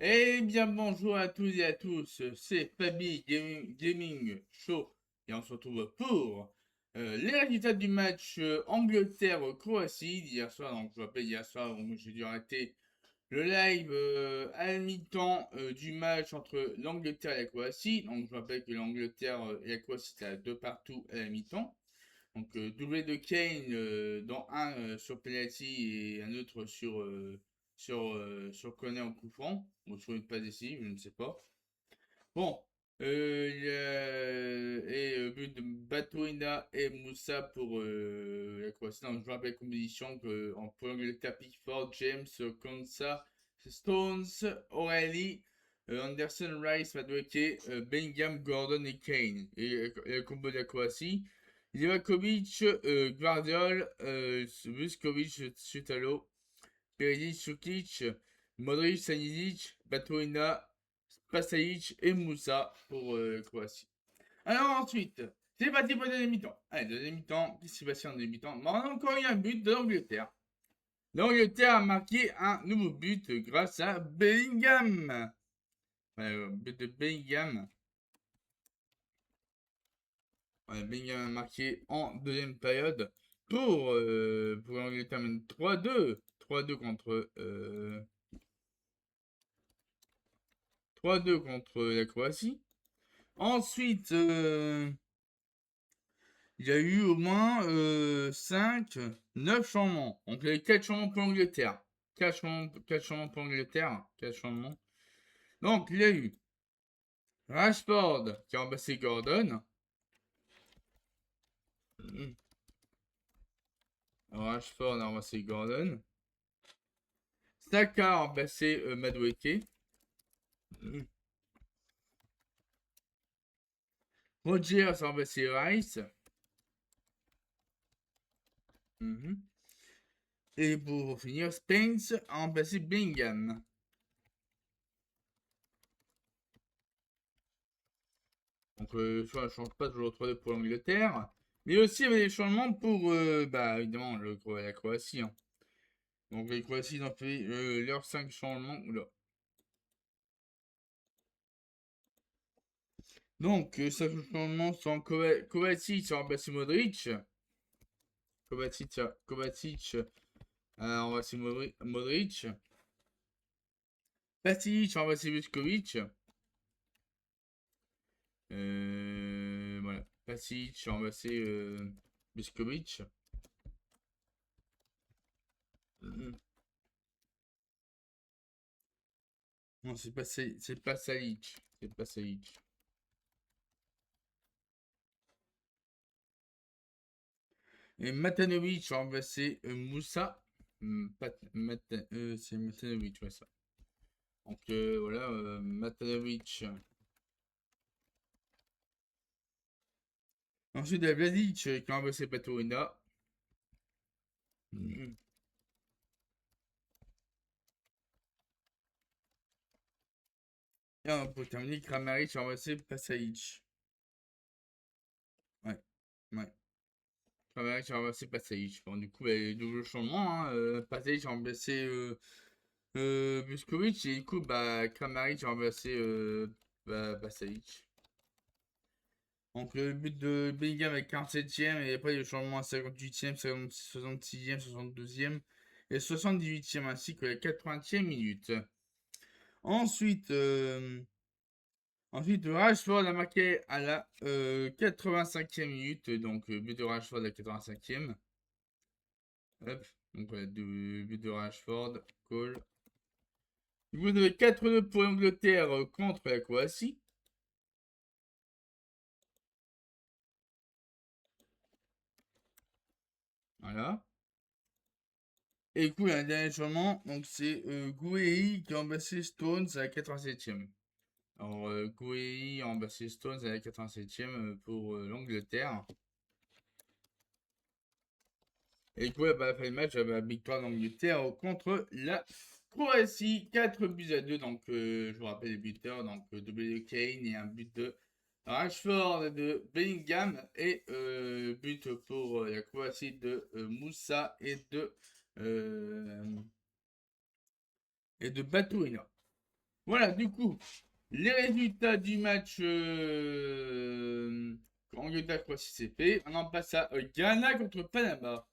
Eh bien, bonjour à tous et à tous, c'est Fabi Gaming Show et on se retrouve pour les résultats du match Angleterre-Croatie d'hier soir. Donc, je vous rappelle, hier soir, j'ai dû arrêter le live à la mi-temps du match entre l'Angleterre et la Croatie. Donc, je vous rappelle que l'Angleterre et la Croatie, c'était à deux partout à la mi-temps. Donc, doublé de Kane, dans un sur penalty et un autre sur corner en coup franc, ou sur une passe décisive, je ne sais pas. Bon, but de Batuina et Moussa pour la Croatie. Donc, je vous rappelle la composition que pour l'Angleterre, Pickford, James, Konsa, Stones, O'Reilly, Anderson, Rice, Madueke, Bellingham, Gordon et Kane. Et le combo de la Croatie. Livakovic, Guardiol, Vuskovic, Sutalo, Perisic, Sukic, Modric, Sanidic, Batuina, Pasajic et Moussa pour Croatie. Alors ensuite, c'est parti pour la deuxième mi-temps. Allez, deuxième mi-temps, qu'est-ce qui s'est passé en deuxième mi-temps? On a encore eu un but de l'Angleterre. L'Angleterre a marqué un nouveau but grâce à Bellingham. But de Bellingham. Bellingham a marqué en deuxième période pour l'Angleterre 3-2. 3-2 contre 3-2 contre la Croatie. Ensuite, il y a eu au moins 5, 9 changements. Donc, il y a eu 4 changements pour l'Angleterre. 4 changements pour l'Angleterre. 4 changements. Donc, il y a eu Rashford qui a remplacé Gordon. Rashford a remplacé Gordon. Saka a remplacé Madueke. Rogers a remplacé Rice. Et pour finir, Spence a remplacé Bellingham. Donc, ça ne change pas toujours 3-2 pour l'Angleterre. Mais aussi, il y avait des changements pour, évidemment, la Croatie. Hein. Donc, les Croaties, ils ont fait leurs 5 changements. Oula. Donc, 5 changements sont Kovacic a remplacé Modric. Kovacic a remplacé Modric. Pastić a remplacé Vuskovic. Voilà. Pastić a remplacé Vuskovic. Non, c'est pas Salic. C'est pas Salic. Et Matanovic a remplacé Moussa. C'est Matanovic, ouais, ça. Donc voilà, Matanovic. Ensuite, il y a Vladic qui a remplacé Paturina. Et pour terminer, Kramaric a remplacé Pasajic. Ouais, ouais. Kramaric a remplacé Pasajic. Bon, du coup, double changement. Hein. Pasajic a remplacé Vuskovic. Et du coup, Kramaric a remplacé Pasajic. Donc le but de Bellingham avec 47e et après le changement à 58e, 66e, 72e et 78e ainsi que la 80e minute. Ensuite, Rashford a marqué à la 85e minute, donc but de Rashford à la 85e. Hop, donc voilà, but de Rashford, goal. Vous avez 4-2 pour l'Angleterre contre la Croatie. Voilà. Et du coup, il y a un dernier changement, donc c'est Guehi qui a remplacé Stones à la 87e. Alors, Guehi a remplacé Stones à la 87e pour l'Angleterre. Et du coup, à la fin du match, la victoire d'Angleterre contre la Croatie, 4 buts à 2. Donc, je vous rappelle les buteurs, donc doublé de Kane et un but de Rashford de Bellingham et but pour la Croatie de Moussa et de Batuina. Voilà, du coup, les résultats du match Angleterre-Croatie, c'est fait. On en passe à Ghana contre Panama.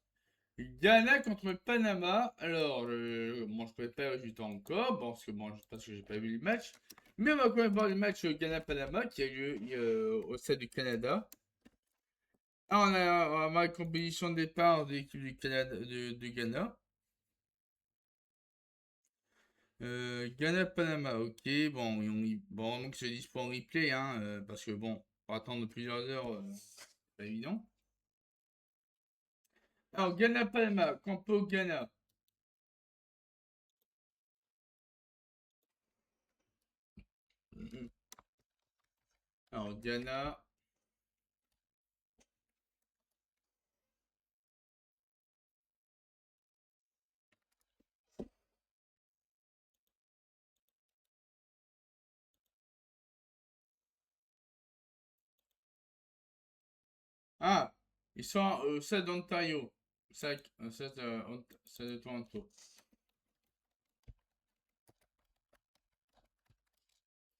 Ghana contre Panama. Alors, bon, je ne connais pas le résultat encore, bon, parce que j'ai pas vu le match. Mais on va quand même voir le match Ghana-Panama qui a lieu au stade du Canada. Ah, on a ma composition de départ de l'équipe du Canada, du Ghana. Ghana-Panama, ok. Bon, bon, donc c'est dispo en replay, hein, parce que bon, pour attendre plusieurs heures, c'est pas évident. Alors, Ghana-Panama, Campo Ghana. Alors, Ghana. Ah, ils sont au stade d'Ontario. Stade de Toronto.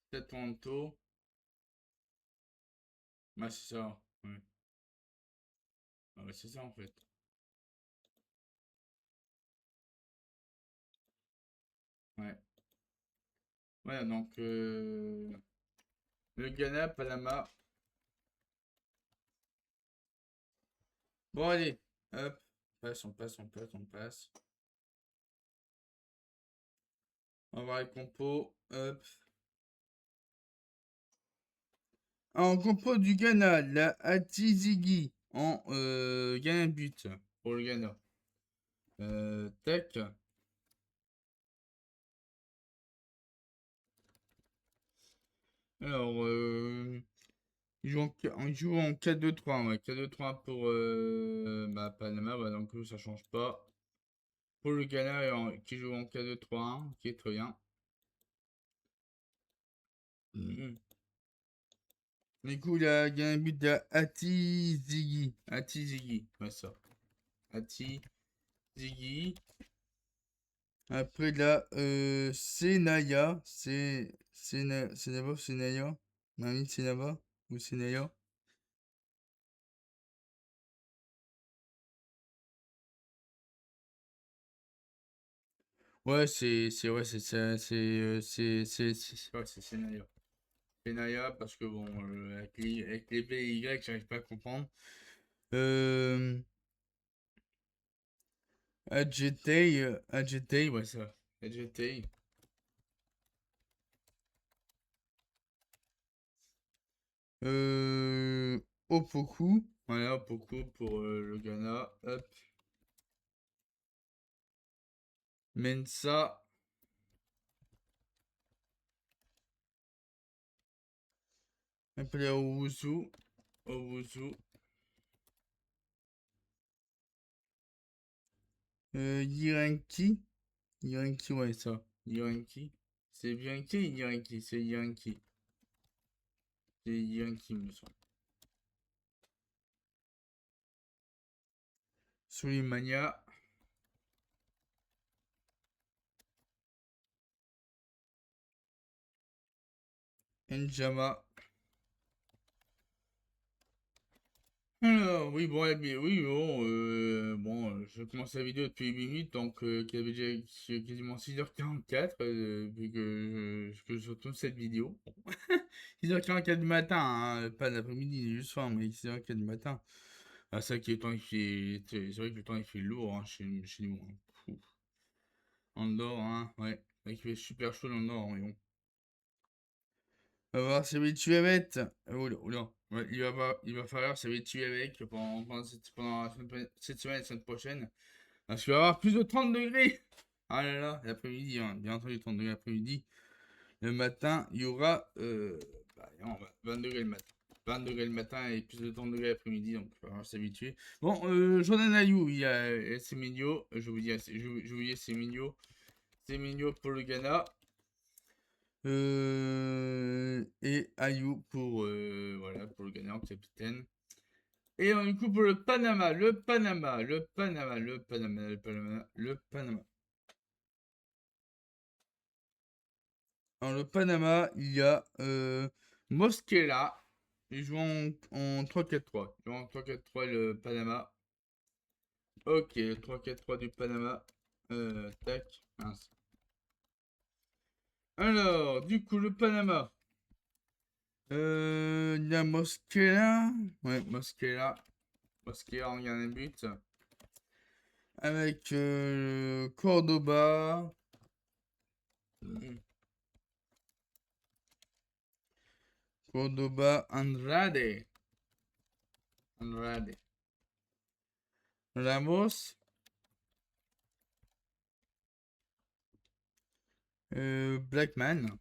Stade de Toronto. Bah, c'est ça. Ouais. Ah, ouais, c'est ça en fait. Ouais. Voilà, donc le Ghana, Panama. Bon, allez. Hop. On passe. On va voir les compos. Hop. En compo du Ghana, la Atizigi en Ghana but pour le Ghana. Tac. Alors, on joue en 4-2-3. Ouais, 4-2-3 pour Panama. Ouais, donc ça change pas. Pour le Ghana, qui joue en 4-2-3-1. Ok, très bien. Mhm. Du coup, il a gagné un but de Atizigi. Atizigi, ouais, ça. Atizigi. Après, là, Senaya. Senaba ou Senaya? Nami Senaba ou Senaya? Ouais, ouais, ouais, c'est Senaya. Senaya, parce que bon, avec les B et Y, j'arrive pas à comprendre. Euh, Adjetei, ouais, ça. Adjetei. Euh, Opoku. Voilà, Opoku pour le Ghana. Hop. Mensa. Appelé Owusu. Owusu. Yiranki. Yiranki, ouais, ça. Yiranki. C'est Bianchi ou Yiranki? C'est Yiranki. C'est Yiranki, me semble. Sulimania. Njama. Alors, oui, bon, oui, bon, je commence la vidéo depuis 8 minutes, donc qu'il y avait déjà quasiment 6h44, vu que je retourne cette vidéo. 6h44 du matin, hein, pas d'après-midi, juste soir, mais 6h44 du matin. Ah, c'est vrai que le temps, c'est vrai que le temps, il fait lourd, hein, chez nous, hein. Ouf. On dort, hein, ouais. C'est vrai qu'il fait super chaud dans le nord, mais bon. On va voir s'habituer avec. Oula, oula. Ouais, il va falloir s'habituer avec cette semaine et la semaine prochaine. Parce qu'il va y avoir plus de 30 degrés. Ah là là, l'après-midi, hein, bien entendu 30 degrés l'après-midi. Le matin, il y aura 20 degrés le matin. 20 degrés le matin et plus de 30 degrés l'après-midi, donc il va falloir s'habituer. Bon, Jordan Ayou, il y a Semenyo. Je vous dis Semenyo. Semenyo pour le Ghana. Et Ayou voilà, pour le gagnant, capitaine. Et du coup, pour le Panama, le Panama. Dans le Panama, il y a Mosquera. Ils jouent en 3-4-3. Ils jouent en 3-4-3 le Panama. Ok, le 3-4-3 du Panama. Tac. Mince. Alors, du coup, le Panama. Il y a Mosquera. Ouais, Mosquera. Mosquera en gardien de but. Avec Cordoba. Cordoba Andrade. Andrade. Ramos. Blackman.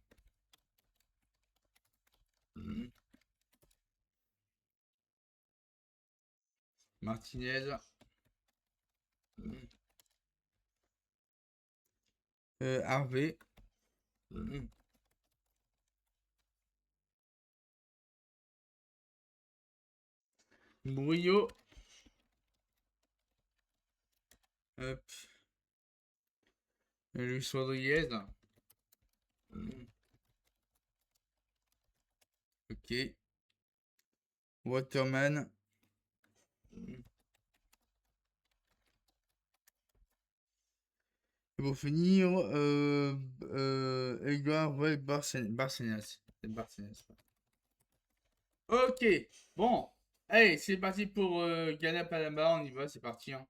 Martinez. Harvey. Murillo. Hop. Luis Rodriguez. Ok. Waterman. Et pour finir, Edgar Well Barcenas. C'est Barcenas. Ok. Bon. Allez, c'est parti pour Ghana-Panama. On y va, c'est parti. Hein.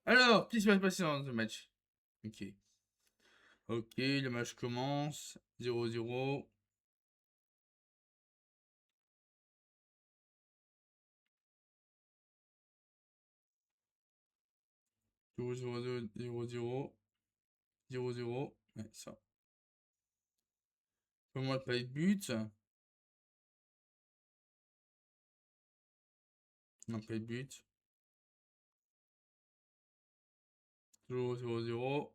Alors, qu'est-ce qui va se passer dans ce match? Ok. Ok, le match commence. 0-0. 0-0, 0-0. 0-0. Ouais, ça. Comment pas de but? Non, pas de but. 0-0-0.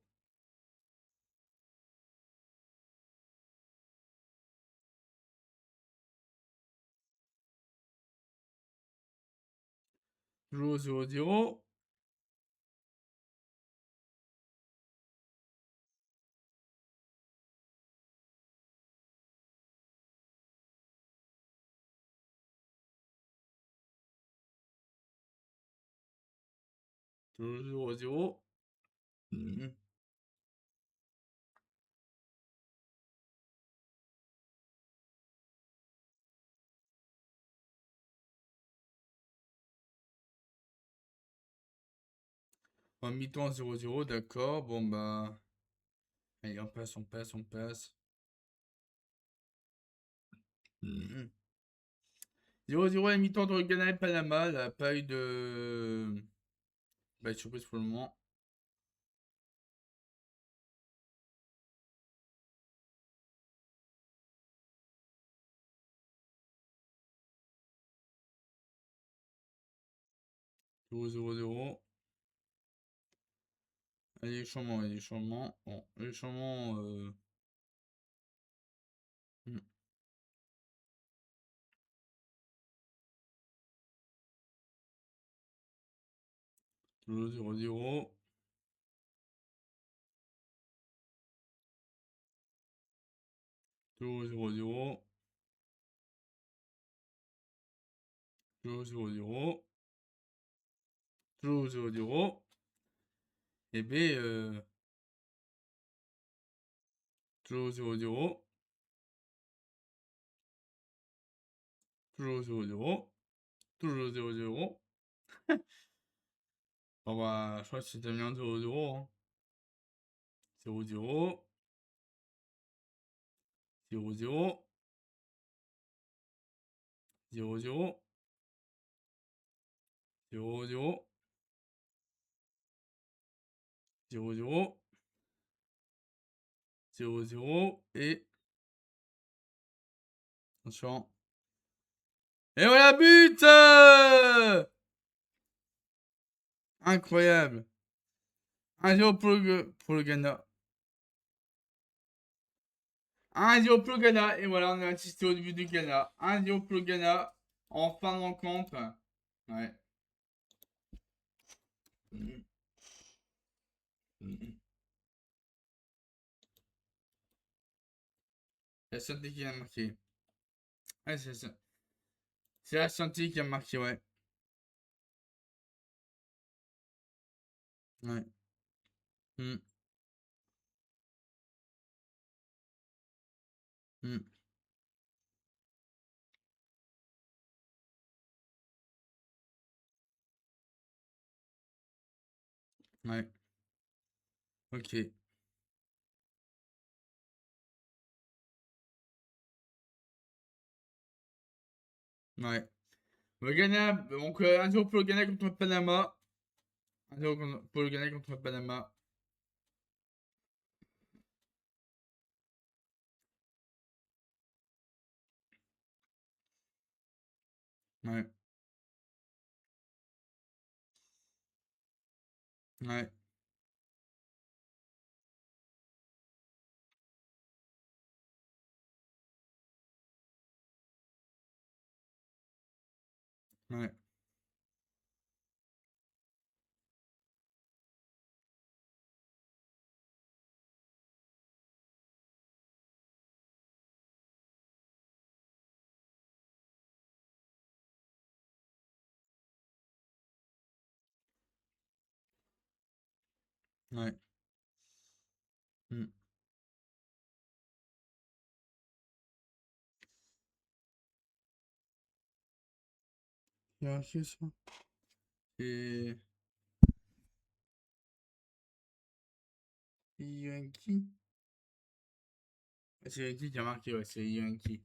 0-0-0. 0-0-0. En mi-temps 0-0, d'accord. Bon bah. Allez, on passe, on passe, on passe. 0-0 à mi-temps entre Ghana et Panama. Il n'y a pas eu de. Bah, de surprise pour le moment. 0-0-0. Allez, les changements, les changements. Bon, les changements. 0-0-0. 0-0-0. 0-0-0. 0-0-0. Et B. 0-0-0. 0-0-0. Toujours 0-0. Bon bah, je crois que c'est terminé en 0-0. Hein. 0-0. 0-0. 0-0. 0-0. 0-0. 0-0. Et. Attention. Et voilà, but incroyable. 1-0 pour le Ghana. 1-0 pour le Ghana. Et voilà, on a assisté au début du Ghana. 1-0 pour le Ghana. En fin de rencontre. Ouais. La santé qui a marqué. Ouais, c'est ça. C'est la santé qui a marqué, ouais. Ouais. Hmm, hmm, ouais. Ok. Ouais. Le Ghana, donc 1-0 pour le Ghana contre le Panama. 1-0 pour le Ghana contre le Panama. Ouais. Ouais. Ouais. Ouais. Hmm. Vérifier ça. Et. Yankee. C'est Yankee qui a marqué, ouais, c'est Yankee.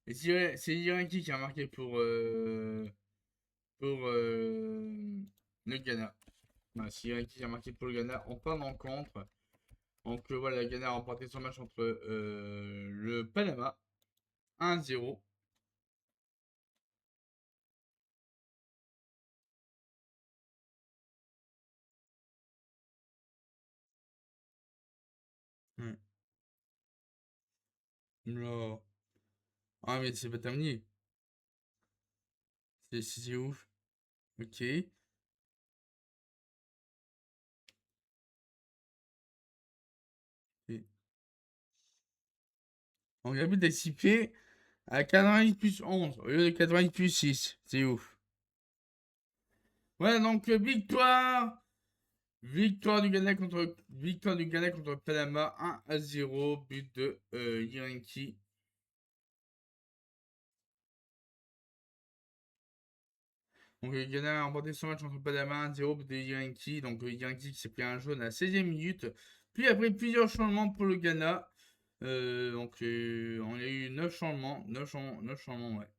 Et c'est Yankee qui a marqué pour le Ghana. Ouais, c'est Yankee qui a marqué pour le Ghana. On part en contre. Donc voilà, le Ghana a remporté son match entre le Panama 1-0. Ouais. Là. Ah, mais c'est pas terminé. C'est ouf. Ok. Et on a vu d'anticiper à 88 plus 11 au lieu de 88 plus 6. C'est ouf. Ouais, donc victoire. Victoire du Ghana contre le Panama 1-0. But de Yankee. Donc le Ghana a remporté son match contre le Panama 1-0. But de Yankee. Donc Yankee qui s'est pris un jaune à la 16e minute. Puis après plusieurs changements pour le Ghana. On a eu 9 changements. 9 changements, ouais.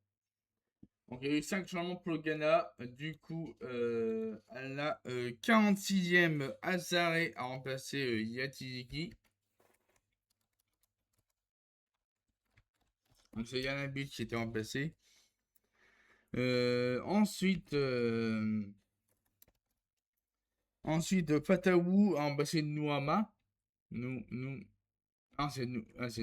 Donc il y a eu 5 changements pour le Ghana. Du coup, à la 46e, Azare a remplacé Yatiziki. Donc c'est Yana Beach qui était remplacé. Ensuite, Fatawu a remplacé Nouama. Ah, c'est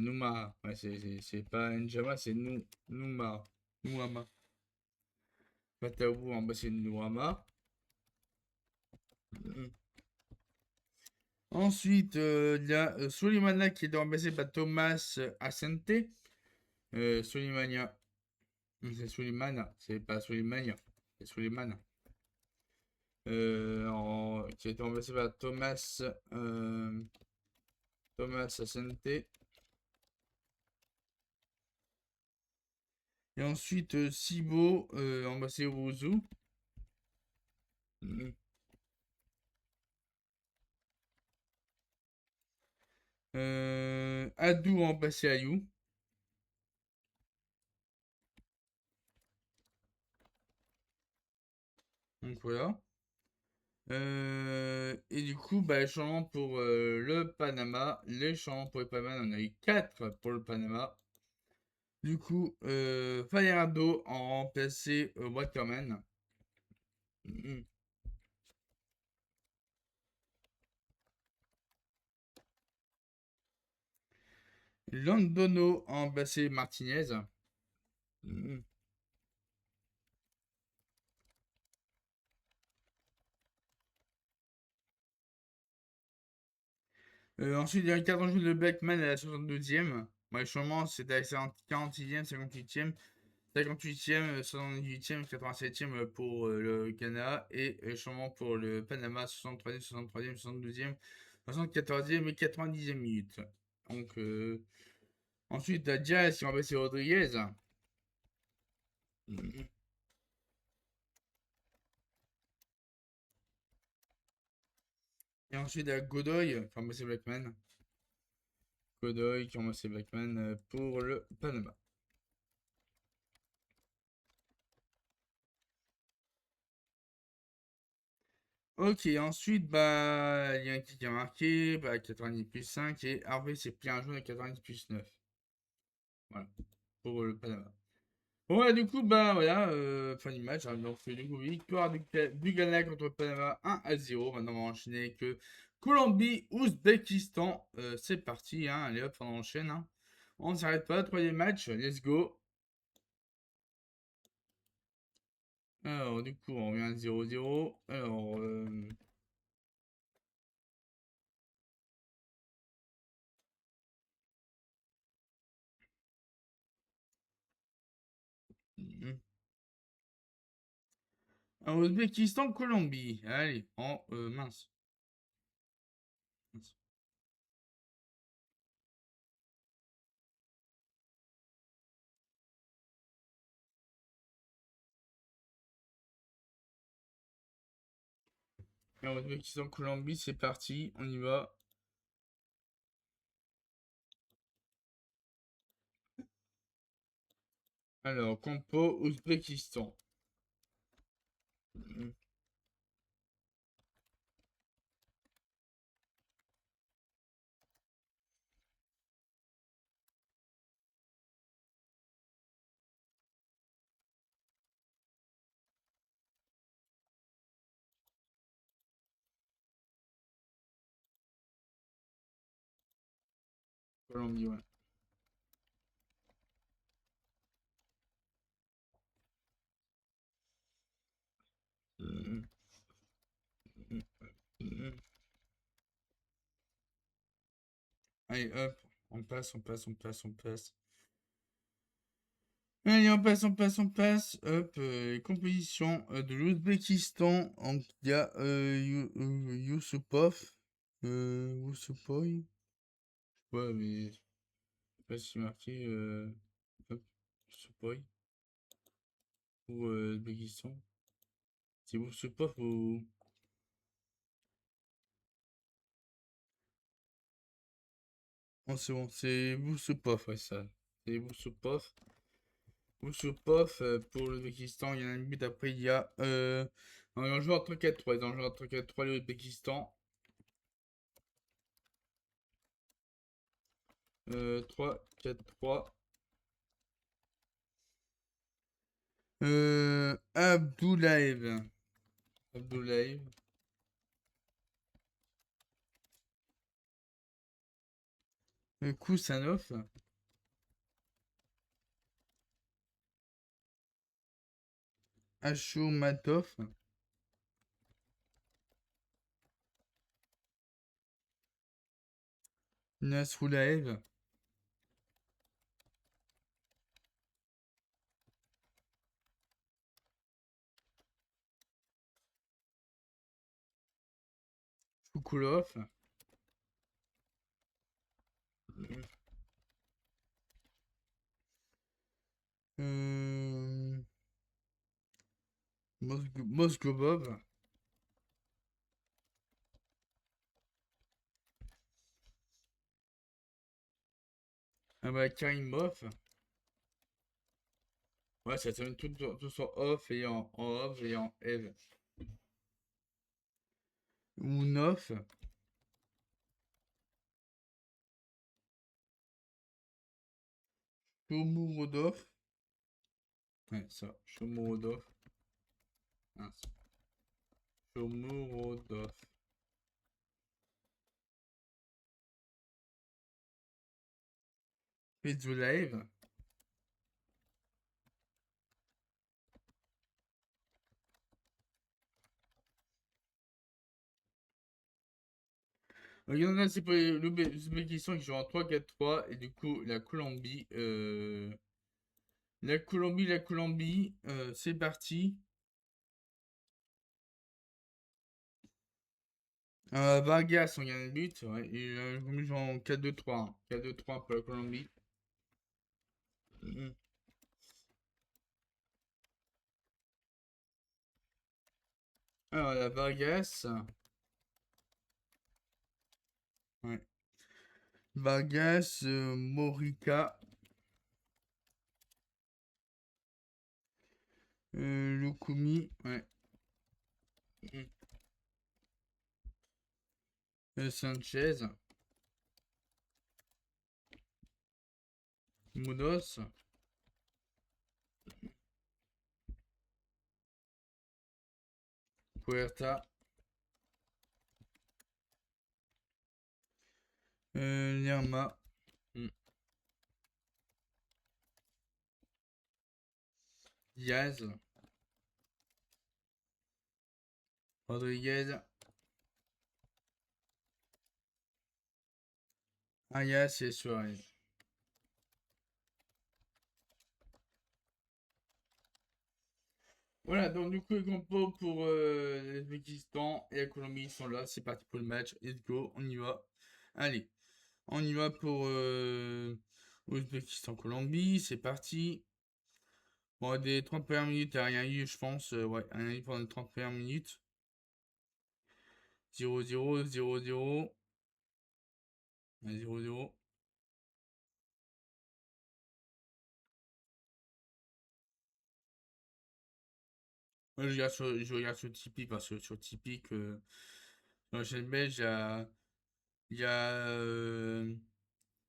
Nouma. Ouais, c'est pas Njama, c'est Nouma. Nouama. Fatawu a remplacé Nouama. Ensuite, il y a Solimana qui est remplacé par Thomas Asante. Solimania. C'est Solimana, c'est pas Solimania. C'est Solimana. Qui a été remplacé par Thomas Asante. Et ensuite, Sibo, remplacé Wuzu. Mhm. Adou remplacé Ayou. Donc voilà. Et du coup, bah, les changements pour le Panama. Les changements pour le Panama, on a eu 4 pour le Panama. Du coup, Fajardo en remplacé Waterman. Mhm. Londono en remplacé Martinez. Mhm. Ensuite, il y a Ricardo de Beckman à la 62e. Ouais, sûrement, c'était à 46e, 58e, 58e, 78e, 87e pour le Ghana et sûrement pour le Panama, 63e, 63e, 72e, 74e et 90e minute. Donc, ensuite, t'as Diaz qui a remplacé Rodriguez. Et ensuite, t'as Godoy qui a remplacé Blackman. Godoy qui a remplacé Blackman pour le Panama. Ok, ensuite, bah, il y a un qui a marqué, bah, 90 plus 5, et Harvey s'est pris un jaune à 90 plus 9. Voilà, pour le Panama. Bon, ouais, du coup, bah, voilà, fin du match, hein, donc, du coup, victoire du Ghana contre le Panama 1-0. Maintenant, on va enchaîner avec Colombie, Ouzbékistan. C'est parti, hein, allez hop, on enchaîne, hein. On ne s'arrête pas, troisième match, let's go. Alors, du coup, on revient à 0-0. Alors, Ouzbékistan, Colombie. Allez, en mince. Mince. Alors, Ouzbékistan, Colombie, c'est parti, on y va. Alors, compo Ouzbékistan. Colombie, ouais. Allez, hop, on passe, on passe, on passe, on passe. Allez, on passe, on passe, on passe. Hop, composition de l'Ouzbékistan. Donc, il y a Yusupov. Yousupoy. Ouais, mais je sais pas si c'est marqué. Hop, Yousupoy. Ou Ouzbékistan. C'est Yusupov ou. Oh, c'est bon, c'est Yusupov, ouais, ça. C'est Yusupov. Yusupov pour l'Ouzbékistan. Il y en a un but. Après, il y a. Dans le joueur 3-4-3. Dans le joueur 3-4-3, l'Ouzbékistan. 3-4-3. Abdoulayev. Abdoulayev. Koussanov. Ashurmatov. Nasroulaev. Choukoulov. Euh, Mosgobov. Ah bah, Karimov. Ouais, ça termine tout sur off et en off et en ev. Ounov. Shomurodov. Ouais, ça. Shomurodov. Mince. Shomurodov. Fedzulaev. Là, c'est pour l'Ouzbékistan qui joue en 3-4-3. Et du coup, la Colombie, c'est parti. Vargas, on gagne le but. Ouais, et on joue en 4-2-3. 4-2-3 pour la Colombie. Mhm. Alors, la Vargas. Ouais. Vargas, Morica, Lukumi, ouais. Mhm. Sanchez, Munoz, Puerta, Lerma, Diaz, Rodriguez, Arias et Suarez. Voilà, donc du coup, les compos pour l'Ouzbékistan et la Colombie sont là. C'est parti pour le match. Let's go, on y va. Allez, on y va pour Ouzbékistan-Colombie. C'est parti. Bon, des 30 premières minutes, il n'y a rien eu, je pense. Ouais, rien eu pendant les 30 premières minutes. 0-0, 0-0. 0-0. Moi, je regarde sur Tipeee parce que sur Tipeee, dans la chaîne belge, il y a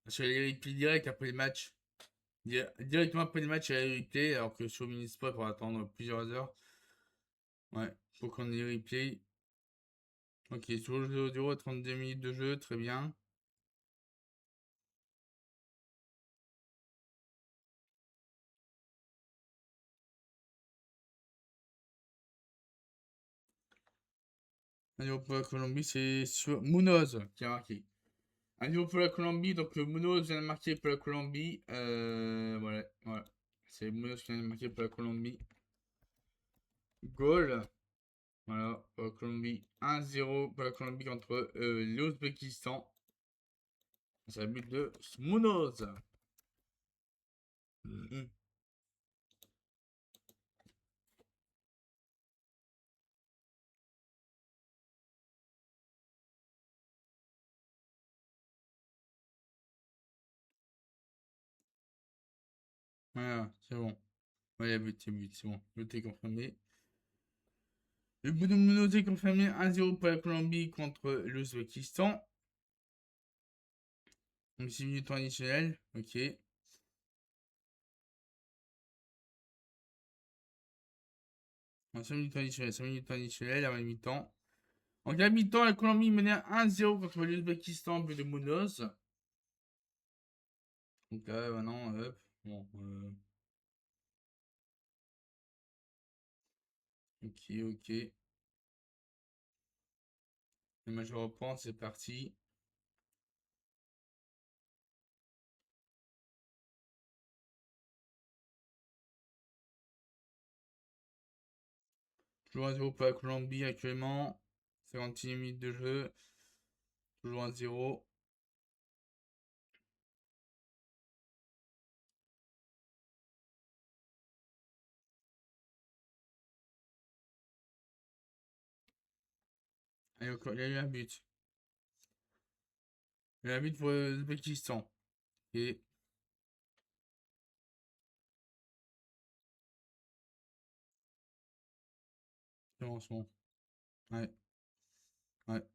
sur les replays direct après le match. Directement après le match, il y a les replays, alors que sur Minisport, il faut attendre plusieurs heures. Ouais, pour qu'on ait les replays. Ok, sur le 0-0, 32 minutes de jeu, très bien. Allez, pour la Colombie, c'est sur Munoz qui a marqué. Un niveau pour la Colombie, donc Munoz vient de marquer pour la Colombie. Voilà, voilà. C'est Munoz qui vient de marquer pour la Colombie. Goal. Voilà, pour la Colombie. 1-0 pour la Colombie contre l'Ouzbékistan. C'est un but de Munoz. Mhm. Voilà, c'est bon. Ouais, il y a but, c'est bon. But est confirmé. Le but de Munoz est confirmé. 1-0 pour la Colombie contre l'Ouzbékistan. Donc 6 minutes additionnelles. Ok. 5 minutes additionnelles. 5 minutes additionnelles avant la mi-temps. En cas mi-temps, la Colombie menait 1-0 contre l'Ouzbékistan, but de Munoz. Donc là, maintenant, hop. Bon, ok, ok. Le match reprend, c'est parti. Toujours 1-0 pour la Colombie actuellement. 56 minutes de jeu. Toujours 1-0. Allez, encore, il y a eu un but. Il y a eu un but pour l'Ouzbékistan. Et c'est bon. Ouais, ouais.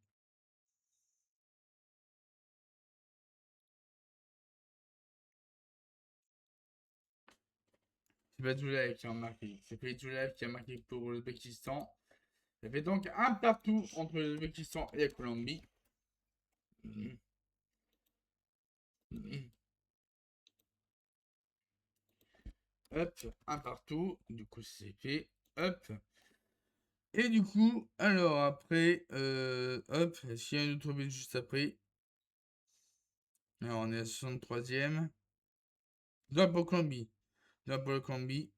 C'est Badoulev qui a marqué. C'est Badoulev qui a marqué pour l'Ouzbékistan. Ça fait donc un partout entre l'Ouzbékistan et la Colombie. Mhm. Mhm. Hop, un partout. Du coup, c'est fait. Hop. Et du coup, alors après, hop, s'il y a un autre but juste après. Alors on est à 63e. Doigt pour Colombie. Doigt pour la Colombie.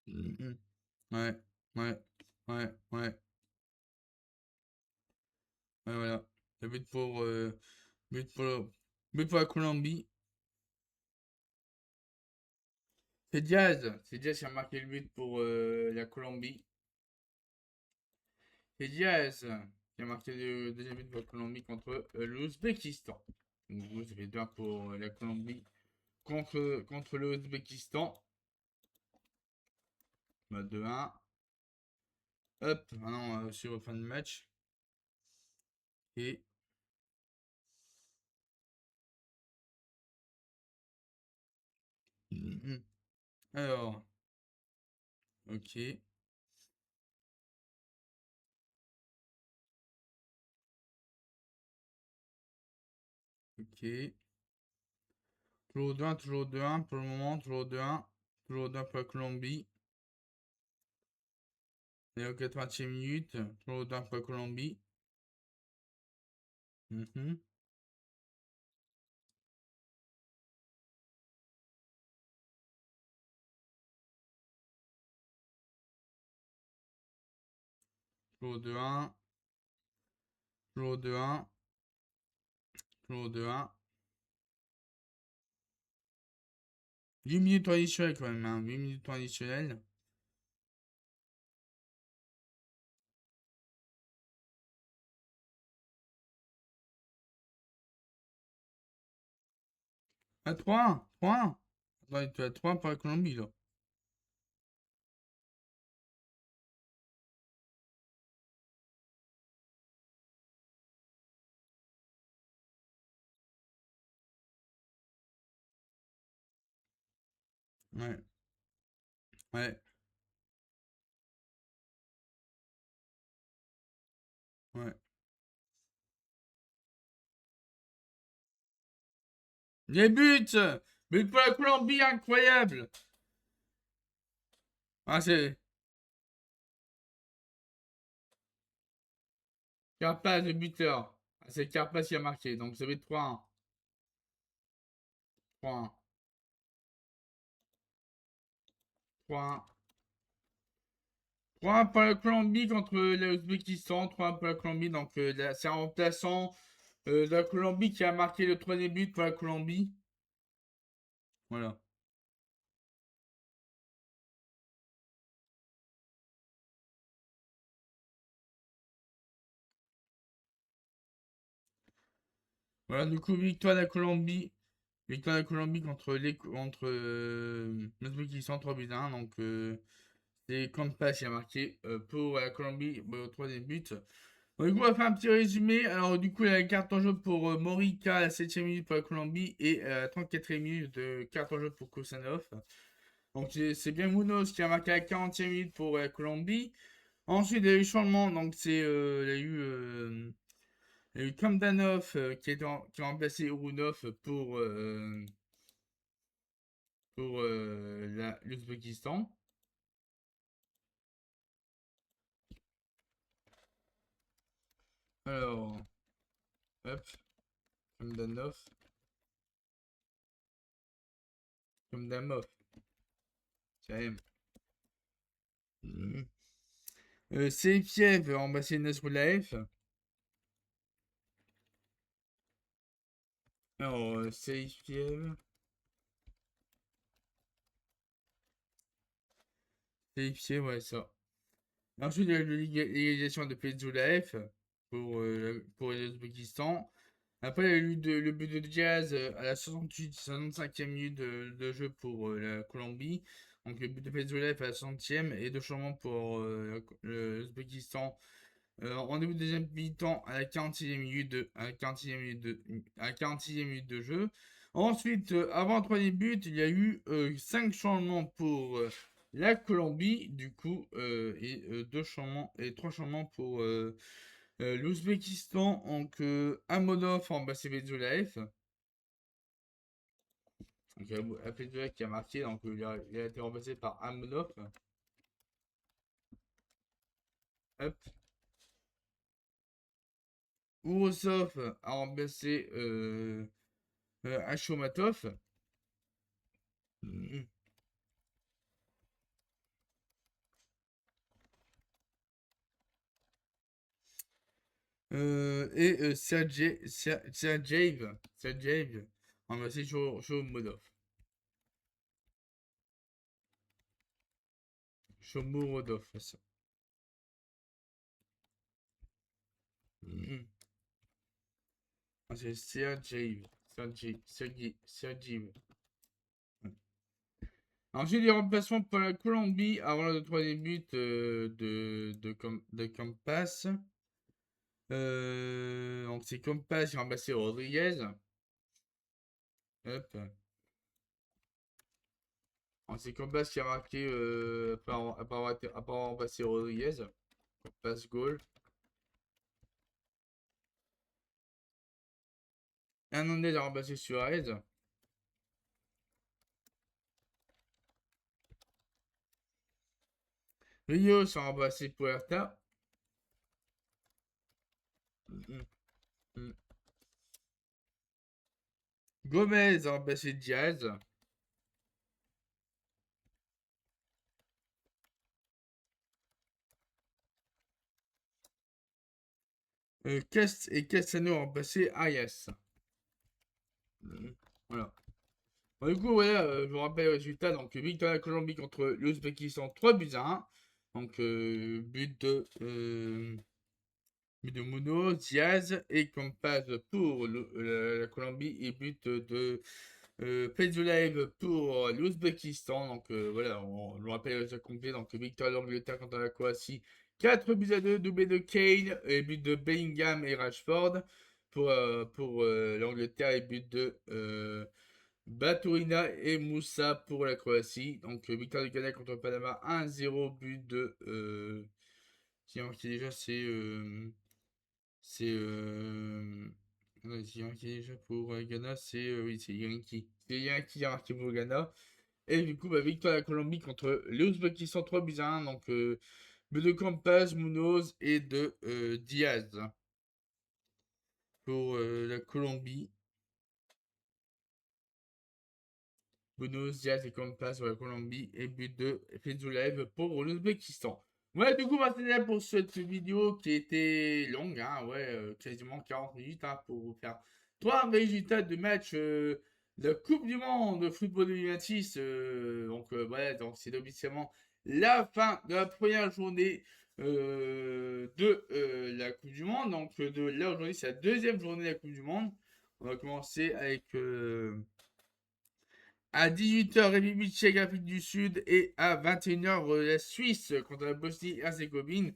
Mhm. Ouais, ouais, ouais, ouais. Ouais, voilà. Le but pour, but pour la Colombie. C'est Diaz. C'est Diaz qui a marqué le but pour la Colombie. C'est Diaz qui a marqué le deuxième but pour la Colombie contre l'Ouzbékistan. Donc vous, ça fait 2 pour la Colombie contre l'Ouzbékistan. Bah, 2-1. Hop, maintenant sur fin de match. Et mhm. Alors, ok, ok. Toujours 2-1, toujours 2-1 pour le moment, toujours 2-1. Toujours 2-1 pour la Colombie. Et au 80e minute, toujours 2-1 pour la Colombie. Mhm. Toujours 2-1, toujours 2-1, toujours 2-1. 8 minutes additionnelles quand même, hein. 8 minutes additionnelles. Ah, 3-1, 3-1. Attends, tu as 3 pour la Colombie là. Ouais, ouais, ouais. Les buts! But pour la Colombie, incroyable! Ah, c'est Carpas, le buteur. Ah, c'est Carpas qui a marqué, donc ça fait 3-1. 3-1. 3-1. 3-1 pour la Colombie contre l'Ouzbékistan. 3-1 pour la Colombie, donc c'est un remplaçant de la Colombie qui a marqué le troisième but pour la Colombie. Voilà. Voilà, du coup, victoire de la Colombie. Victoire de la Colombie contre l'Ouzbékistan 3 buts à 1. Donc, c'est Campas qui a marqué pour la Colombie au troisième but. Bon, du coup, on va faire un petit résumé. Alors, du coup, il y a la carte en jeu pour Morica à la 7e minute pour la Colombie et à la 34e minute de carte en jeu pour Kosanov. Donc, c'est bien Munoz qui a marqué à la 40e minute pour la Colombie. Ensuite, il y a eu changement. Donc, il y a eu Kamdanov qui a remplacé Urunov pour l'Ouzbékistan. Alors, hop, Kamdanov, Kamdanov, tiens, Seifiev a remplacé Nasrulaev. Alors, Seifiev, ouais, ça. Ensuite, il y a eu l'égalisation de Fezulaev pour l'Ouzbékistan. Après, il y a eu le but de Diaz à la 65e minute de jeu pour la Colombie. Donc, le but de Fezulaev à la 60e et deux changements pour l'Ouzbékistan. En début de deuxième mi-temps, à la 46e minute à la 46e minute de jeu. Ensuite, avant le troisième but, il y a eu 5 changements pour la Colombie, du coup, et deux changements et trois changements pour l'Ouzbékistan. Donc, Amonov en remplacé Bezulaev. Donc, Venezuela qui a marqué, donc il a été remplacé par Amonov. Hop. Urosov a remplacé Ashomatov. Mhm. Et Sergeyev a remplacé Shomorodov. Shomorodov, c'est ça. Mhm. Ah, c'est Sergeyev. Ensuite, les remplacements pour la Colombie avant le troisième but de Campas. Donc c'est Campas qui a remplacé Rodriguez. Hop. Donc c'est Campas qui a marqué après avoir remplacé Rodriguez. Campas goal. Hernandez a remplacé Suarez. Rios a remplacé Puerta. Mm, mm. Gomez a remplacé Diaz. Cast et Castano ont remplacé Arias. Voilà. Bon, du coup, voilà, je vous rappelle le résultat. Donc, victoire de la Colombie contre l'Ouzbékistan, 3 buts à 1. Donc, but de Munoz, Diaz et Campas pour la Colombie et but de Fedzulaev pour l'Ouzbékistan. Donc, voilà, on le rappelle le résultat complet. Donc, victoire de l'Angleterre contre la Croatie, 4 buts à 2, doublé de Kane et but de Bellingham et Rashford pour l'Angleterre et but de Baturina et Moussa pour la Croatie. Donc, victoire du Canada contre le Panama, 1-0, but de. Qui déjà, c'est. C'est. Qui est déjà pour Ghana, c'est. Oui, c'est Yankee. C'est Yankee qui a marqué pour Ghana. Et du coup, bah, victoire de la Colombie contre l'Ouzbékistan 3 buts à 1. Donc, but de Campas, Munoz et de Diaz pour la Colombie. Buenos Diaz et Campas sur la Colombie et but de Fedzulaev pour l'Ouzbékistan. Ouais, du coup, maintenant pour cette vidéo qui était longue, hein, ouais, quasiment 40 minutes hein, pour vous faire 3 résultats de match de la Coupe du Monde de football 2026. Donc, voilà, donc c'est officiellement la fin de la première journée de la Coupe du Monde. Donc, là aujourd'hui, c'est la deuxième journée de la Coupe du Monde. On va commencer avec. À 18h, République tchèque, Afrique du Sud. Et à 21h, la Suisse contre la Bosnie-Herzégovine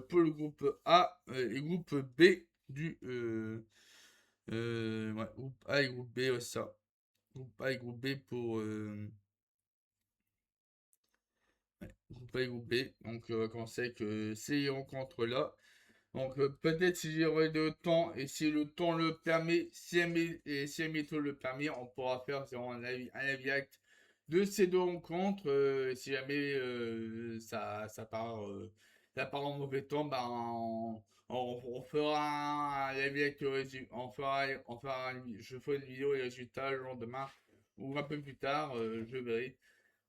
pour le groupe A et groupe B du. Ouais, groupe A et groupe B, ouais, ça. Groupe A et groupe B pour. Ouais, groupe A et groupe B. Donc, on va commencer avec ces rencontres-là. Donc peut-être si j'aurai le temps et si le temps le permet, si la météo le permet, on pourra faire un avis acte de ces 2 rencontres. Si jamais ça part en mauvais temps, ben, on fera un avis acte, je ferai une vidéo et les résultats le lendemain ou un peu plus tard, je verrai.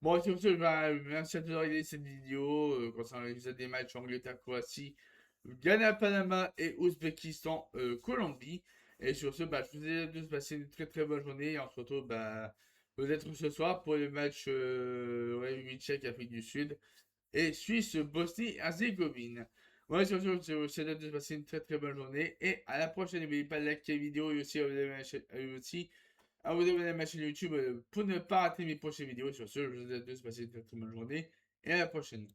Bon, sur ce, merci à tous d'avoir regardé cette vidéo concernant l'épisode des matchs Angleterre-Croatie, Ghana-Panama et Ouzbékistan-Colombie. Et sur ce, je vous ai tous passé une très très bonne journée et on se retrouve peut-être ce soir pour les matchs République tchèque, Afrique du Sud et Suisse-Bosnie-Herzégovine. Voilà, sur ce, je vous souhaite à tous passer une très très bonne journée et à la prochaine. N'oubliez pas de liker la vidéo et aussi abonnez-vous à ma chaîne YouTube pour ne pas rater mes prochaines vidéos. Sur ce, je vous souhaite à tous passer une très très bonne journée et à la prochaine.